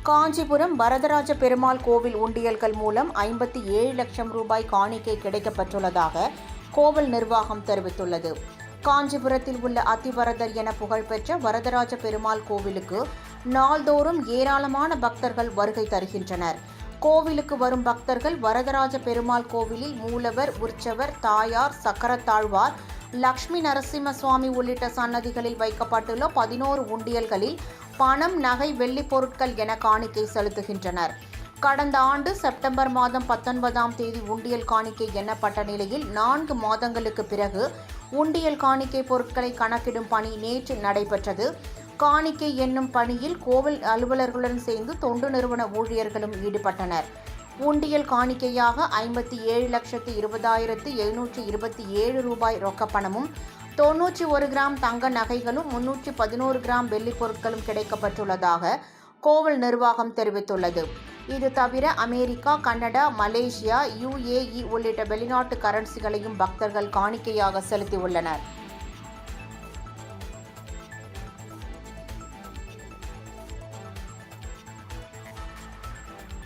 காஞ்சிபுரம் வரதராஜ பெருமாள் கோவில் உண்டியல்கள் மூலம் 57 லட்சம் ரூபாய் காணிக்கை கிடைக்கப்பெற்றுள்ளதாக கோவில் நிர்வாகம் தெரிவித்துள்ளது. காஞ்சிபுரத்தில் உள்ள அத்திவரதர் என புகழ்பெற்ற வரதராஜ பெருமாள் கோவிலுக்கு நாள்தோறும் ஏராளமான பக்தர்கள் வருகை தருகின்றனர். கோவிலுக்கு வரும் பக்தர்கள் வரதராஜ பெருமாள் கோவிலில் மூலவர், உற்சவர், தாயார், சக்கரத்தாழ்வார், லட்சுமி நரசிம்ம சுவாமி உள்ளிட்ட சன்னதிகளில் வைக்கப்பட்டுள்ள 11 உண்டியல்களில் பணம், நகை, வெள்ளி பொருட்கள் என காணிக்கை செலுத்துகின்றனர். கடந்த ஆண்டு செப்டம்பர் மாதம் 19ஆம் தேதி உண்டியல் காணிக்கை எண்ணப்பட்ட நிலையில் 4 மாதங்களுக்கு பிறகு உண்டியல் காணிக்கை பொருட்களை கணக்கிடும் பணி நேற்று நடைபெற்றது. காணிக்கை எண்ணும் பணியில் கோவில் அலுவலர்களுடன் சேர்ந்து தொண்டு நிறுவன ஊழியர்களும் ஈடுபட்டனர். உண்டியல் காணிக்கையாக 57,20,727 ரூபாய் ரொக்கப்பணமும், 91 கிராம் தங்க நகைகளும், 311 கிராம் வெள்ளி பொருட்களும் கிடைக்கப்பட்டுள்ளதாக கோவில் நிர்வாகம் தெரிவித்துள்ளது. இது தவிர அமெரிக்கா, கனடா, மலேசியா, UAE உள்ளிட்ட வெளிநாட்டு கரன்சிகளையும் பக்தர்கள் காணிக்கையாக செலுத்தியுள்ளனர்.